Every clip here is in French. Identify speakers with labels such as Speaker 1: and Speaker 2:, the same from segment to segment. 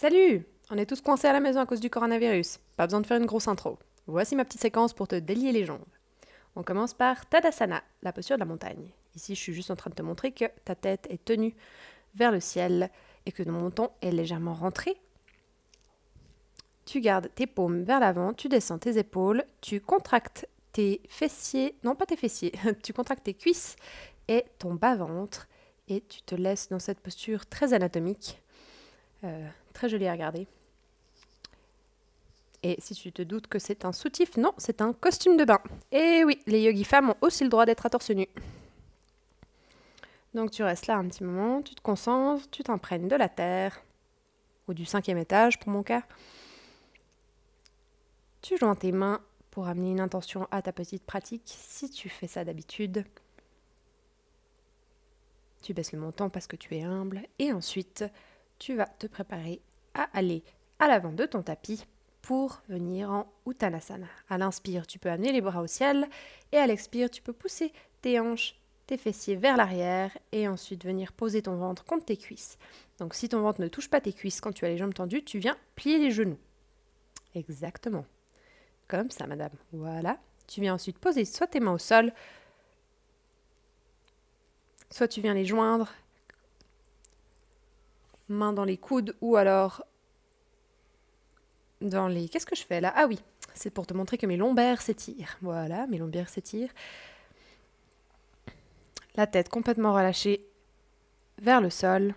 Speaker 1: Salut! On est tous coincés à la maison à cause du coronavirus. Pas besoin de faire une grosse intro. Voici ma petite séquence pour te délier les jambes. On commence par Tadasana, la posture de la montagne. Ici, je suis juste en train de te montrer que ta tête est tenue vers le ciel et que ton menton est légèrement rentré. Tu gardes tes paumes vers l'avant, tu descends tes épaules, tu contractes tes fessiers, non pas tes fessiers, tu contractes tes cuisses et ton bas-ventre et tu te laisses dans cette posture très anatomique, très jolie à regarder. Et si tu te doutes que c'est un soutif, non, c'est un costume de bain. Et oui, les yogi femmes ont aussi le droit d'être à torse nu. Donc tu restes là un petit moment, tu te concentres, tu t'imprègnes de la terre, ou du 5e étage pour mon cas. Tu joins tes mains pour amener une intention à ta petite pratique. Si tu fais ça d'habitude, tu baisses le menton parce que tu es humble. Et ensuite, tu vas te préparer à aller à l'avant de ton tapis pour venir en Uttanasana. À l'inspire, tu peux amener les bras au ciel et à l'expire, tu peux pousser tes hanches, tes fessiers vers l'arrière et ensuite venir poser ton ventre contre tes cuisses. Donc si ton ventre ne touche pas tes cuisses quand tu as les jambes tendues, tu viens plier les genoux. Exactement. Comme ça, madame. Voilà. Tu viens ensuite poser soit tes mains au sol, soit tu viens les joindre, mains dans les coudes ou alors dans les... Qu'est-ce que je fais là? Ah oui, c'est pour te montrer que mes lombaires s'étirent. Voilà, mes lombaires s'étirent. La tête complètement relâchée vers le sol.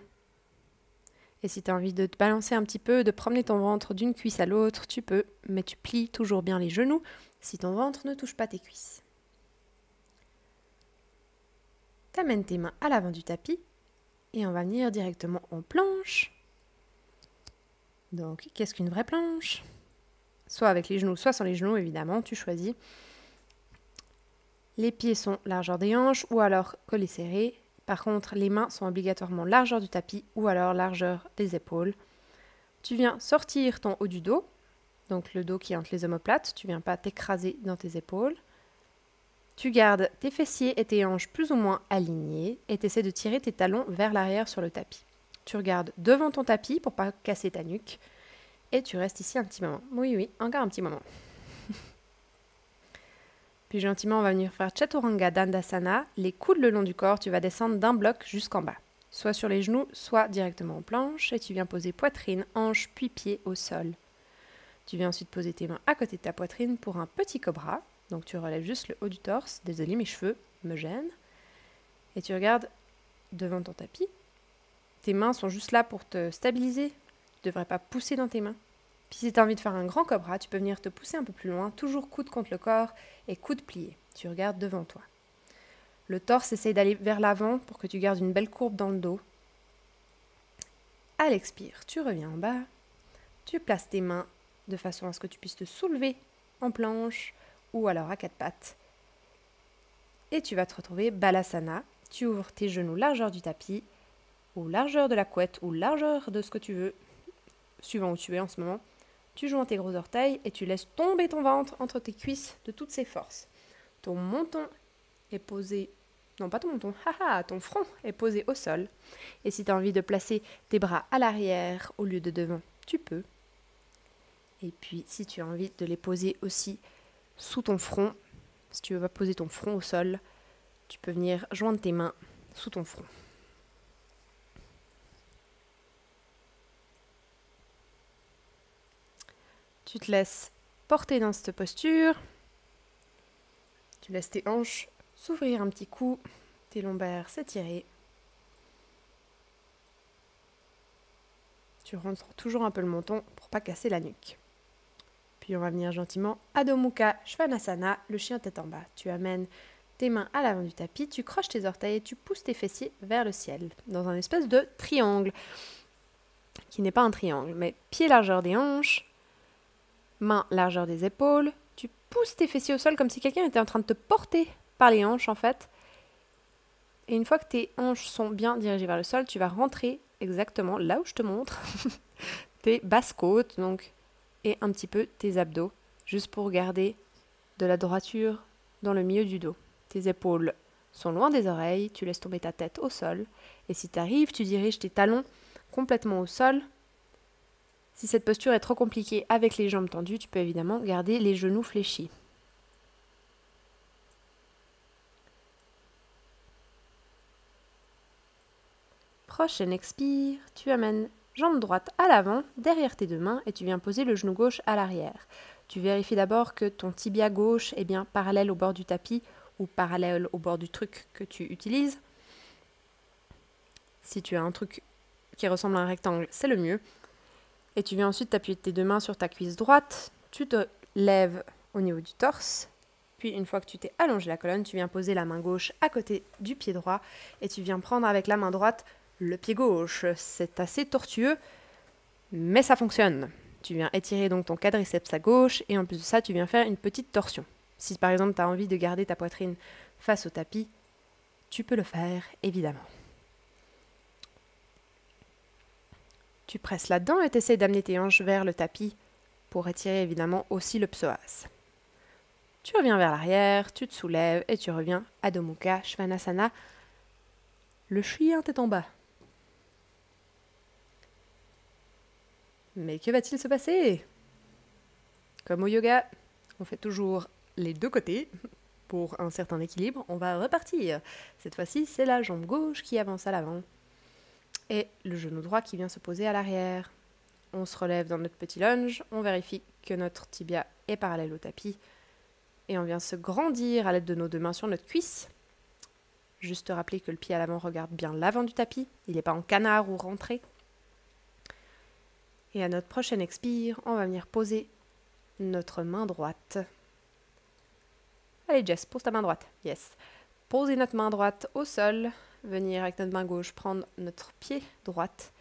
Speaker 1: Et si tu as envie de te balancer un petit peu, de promener ton ventre d'une cuisse à l'autre, tu peux, mais tu plies toujours bien les genoux si ton ventre ne touche pas tes cuisses. Tu amènes tes mains à l'avant du tapis et on va venir directement en planche. Donc, qu'est-ce qu'une vraie planche? Soit avec les genoux, soit sans les genoux, évidemment, tu choisis. Les pieds sont largeur des hanches ou alors collés serrés. Par contre, les mains sont obligatoirement largeur du tapis ou alors largeur des épaules. Tu viens sortir ton haut du dos, donc le dos qui est entre les omoplates. Tu ne viens pas t'écraser dans tes épaules. Tu gardes tes fessiers et tes hanches plus ou moins alignés et tu essaies de tirer tes talons vers l'arrière sur le tapis. Tu regardes devant ton tapis pour ne pas casser ta nuque. Et tu restes ici un petit moment. Oui, encore un petit moment. Puis gentiment, on va venir faire Chaturanga Dandasana. Les coudes le long du corps, tu vas descendre d'un bloc jusqu'en bas. Soit sur les genoux, soit directement en planche. Et tu viens poser poitrine, hanche, puis pied au sol. Tu viens ensuite poser tes mains à côté de ta poitrine pour un petit cobra. Donc tu relèves juste le haut du torse. Désolé, mes cheveux me gênent. Et tu regardes devant ton tapis. Tes mains sont juste là pour te stabiliser. Tu ne devrais pas pousser dans tes mains. Puis si tu as envie de faire un grand cobra, tu peux venir te pousser un peu plus loin, toujours coude contre le corps et coude plié. Tu regardes devant toi. Le torse essaye d'aller vers l'avant pour que tu gardes une belle courbe dans le dos. À l'expire, tu reviens en bas. Tu places tes mains de façon à ce que tu puisses te soulever en planche ou alors à quatre pattes. Et tu vas te retrouver Balasana. Tu ouvres tes genoux largeur du tapis ou largeur de la couette ou largeur de ce que tu veux, suivant où tu es en ce moment. Tu joins tes gros orteils et tu laisses tomber ton ventre entre tes cuisses de toutes ses forces. Ton menton est posé... Non, pas ton menton, ton front est posé au sol. Et si tu as envie de placer tes bras à l'arrière au lieu de devant, tu peux. Et puis, si tu as envie de les poser aussi sous ton front, si tu veux pas poser ton front au sol, tu peux venir joindre tes mains sous ton front. Tu te laisses porter dans cette posture. Tu laisses tes hanches s'ouvrir un petit coup, tes lombaires s'étirer. Tu rentres toujours un peu le menton pour pas casser la nuque. Puis on va venir gentiment Adho Mukha Svanasana, le chien tête en bas. Tu amènes tes mains à l'avant du tapis, tu croches tes orteils et tu pousses tes fessiers vers le ciel, dans un espèce de triangle, qui n'est pas un triangle, mais pied largeur des hanches, main largeur des épaules, tu pousses tes fessiers au sol comme si quelqu'un était en train de te porter par les hanches en fait. Et une fois que tes hanches sont bien dirigées vers le sol, tu vas rentrer exactement là où je te montre tes basses côtes donc, et un petit peu tes abdos, juste pour garder de la droiture dans le milieu du dos. Tes épaules sont loin des oreilles, tu laisses tomber ta tête au sol. Et si tu arrives, tu diriges tes talons complètement au sol Si cette posture est trop compliquée avec les jambes tendues, tu peux évidemment garder les genoux fléchis. Prochaine expire, tu amènes jambe droite à l'avant, derrière tes deux mains, et tu viens poser le genou gauche à l'arrière. Tu vérifies d'abord que ton tibia gauche est bien parallèle au bord du tapis ou parallèle au bord du truc que tu utilises. Si tu as un truc qui ressemble à un rectangle, c'est le mieux. Et tu viens ensuite t'appuyer tes deux mains sur ta cuisse droite, tu te lèves au niveau du torse, puis une fois que tu t'es allongé la colonne, tu viens poser la main gauche à côté du pied droit et tu viens prendre avec la main droite le pied gauche. C'est assez tortueux, mais ça fonctionne. Tu viens étirer donc ton quadriceps à gauche et en plus de ça, tu viens faire une petite torsion. Si par exemple tu as envie de garder ta poitrine face au tapis, tu peux le faire évidemment. Tu presses là-dedans et tu essaies d'amener tes hanches vers le tapis pour étirer évidemment aussi le psoas. Tu reviens vers l'arrière, tu te soulèves et tu reviens Adho Mukha Svanasana. Le chien est en bas. Mais que va-t-il se passer? Comme au yoga, on fait toujours les deux côtés. Pour un certain équilibre, on va repartir. Cette fois-ci, c'est la jambe gauche qui avance à l'avant et le genou droit qui vient se poser à l'arrière. On se relève dans notre petit lunge, on vérifie que notre tibia est parallèle au tapis et on vient se grandir à l'aide de nos deux mains sur notre cuisse. Juste te rappeler que le pied à l'avant regarde bien l'avant du tapis, il n'est pas en canard ou rentré. Et à notre prochaine expire, on va venir poser notre main droite. Allez Jess, pose ta main droite. Yes. Poser notre main droite au sol, venir avec notre main gauche prendre notre pied droite,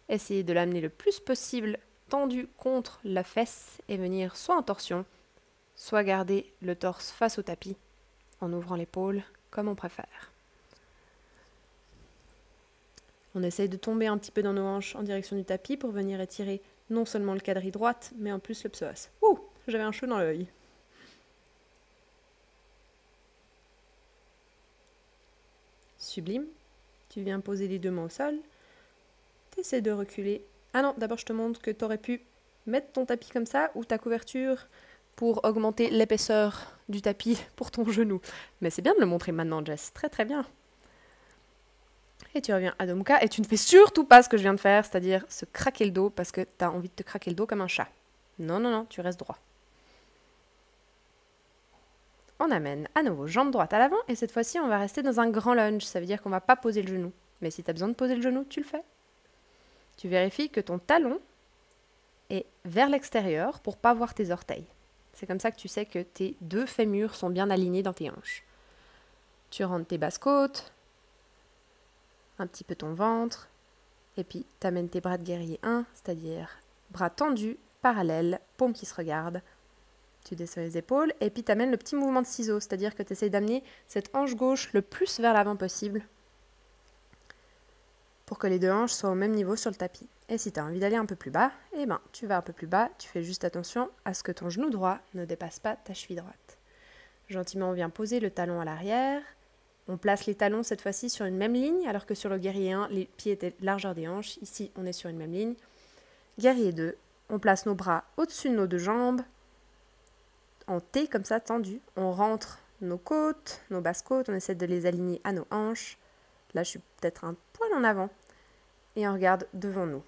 Speaker 1: essayer de l'amener le plus possible tendu contre la fesse et venir soit en torsion, soit garder le torse face au tapis en ouvrant l'épaule comme on préfère. On essaye de tomber un petit peu dans nos hanches en direction du tapis pour venir étirer non seulement le quadri droite, mais en plus le psoas. Ouh, j'avais un cheveu dans l'œil. Sublime. Tu viens poser les deux mains au sol. Tu essaies de reculer. Ah non, d'abord je te montre que tu aurais pu mettre ton tapis comme ça ou ta couverture pour augmenter l'épaisseur du tapis pour ton genou. Mais c'est bien de le montrer maintenant, Jess. Très très bien. Et tu reviens à Adho Mukha et tu ne fais surtout pas ce que je viens de faire, c'est-à-dire se craquer le dos parce que tu as envie de te craquer le dos comme un chat. Non, non, non, tu restes droit. On amène à nouveau jambe droite à l'avant et cette fois-ci on va rester dans un grand lunge, ça veut dire qu'on ne va pas poser le genou. Mais si tu as besoin de poser le genou, tu le fais. Tu vérifies que ton talon est vers l'extérieur pour ne pas voir tes orteils. C'est comme ça que tu sais que tes deux fémurs sont bien alignés dans tes hanches. Tu rentres tes basses côtes, un petit peu ton ventre, et puis tu amènes tes bras de guerrier 1, c'est-à-dire bras tendus, parallèles, paumes qui se regardent. Tu descends les épaules, et puis tu amènes le petit mouvement de ciseaux, c'est-à-dire que tu essaies d'amener cette hanche gauche le plus vers l'avant possible pour que les deux hanches soient au même niveau sur le tapis. Et si tu as envie d'aller un peu plus bas, eh ben, tu vas un peu plus bas, tu fais juste attention à ce que ton genou droit ne dépasse pas ta cheville droite. Gentiment, on vient poser le talon à l'arrière. On place les talons cette fois-ci sur une même ligne, alors que sur le guerrier 1, les pieds étaient largeur des hanches. Ici, on est sur une même ligne. Guerrier 2, on place nos bras au-dessus de nos deux jambes, en T comme ça, tendu. On rentre nos côtes, nos basses côtes, on essaie de les aligner à nos hanches. Là, je suis peut-être un poil en avant. Et on regarde devant nous.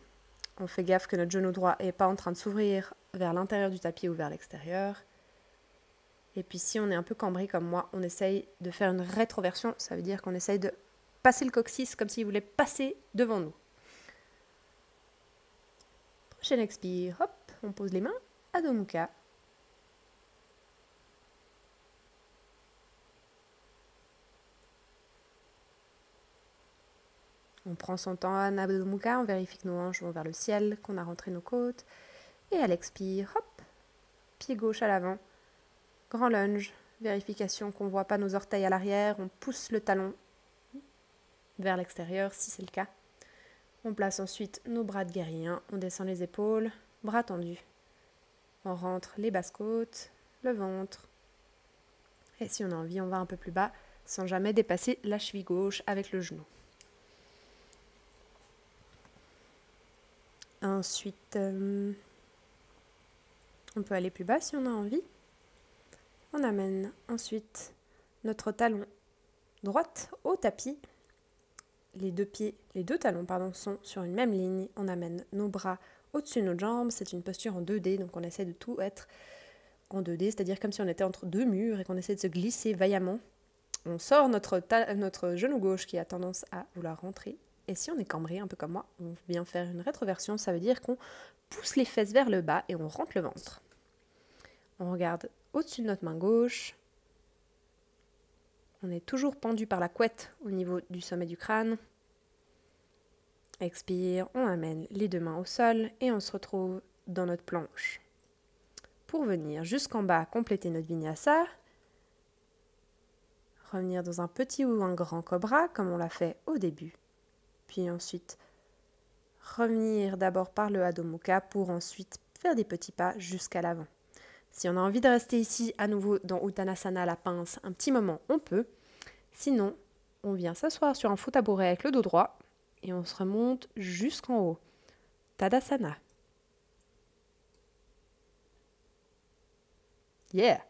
Speaker 1: On fait gaffe que notre genou droit n'est pas en train de s'ouvrir vers l'intérieur du tapis ou vers l'extérieur. Et puis si on est un peu cambré comme moi, on essaye de faire une rétroversion. Ça veut dire qu'on essaye de passer le coccyx comme s'il voulait passer devant nous. Prochaine expire, hop, on pose les mains, Adho Mukha. On prend son temps à Adho Mukha, on vérifie que nos hanches vont vers le ciel, qu'on a rentré nos côtes. Et à l'expire, hop, pied gauche à l'avant, grand lunge, vérification qu'on ne voit pas nos orteils à l'arrière, on pousse le talon vers l'extérieur si c'est le cas. On place ensuite nos bras de guerrier 1, on descend les épaules, bras tendus. On rentre les basses côtes, le ventre. Et si on a envie, on va un peu plus bas, sans jamais dépasser la cheville gauche avec le genou. Ensuite, on peut aller plus bas si on a envie. On amène ensuite notre talon droite au tapis. Les deux talons sont sur une même ligne. On amène nos bras au-dessus de nos jambes. C'est une posture en 2D, donc on essaie de tout être en 2D, c'est-à-dire comme si on était entre deux murs et qu'on essaie de se glisser vaillamment. On sort notre genou gauche qui a tendance à vouloir rentrer. Et si on est cambré, un peu comme moi, on vient faire une rétroversion. Ça veut dire qu'on pousse les fesses vers le bas et on rentre le ventre. On regarde au-dessus de notre main gauche. On est toujours pendu par la couette au niveau du sommet du crâne. Expire, on amène les deux mains au sol et on se retrouve dans notre planche. Pour venir jusqu'en bas, compléter notre vinyasa, revenir dans un petit ou un grand cobra comme on l'a fait au début. Puis ensuite, revenir d'abord par le Adho Mukha pour ensuite faire des petits pas jusqu'à l'avant. Si on a envie de rester ici à nouveau dans Uttanasana, la pince, un petit moment, on peut. Sinon, on vient s'asseoir sur un faux tabouret avec le dos droit et on se remonte jusqu'en haut. Tadasana. Yeah!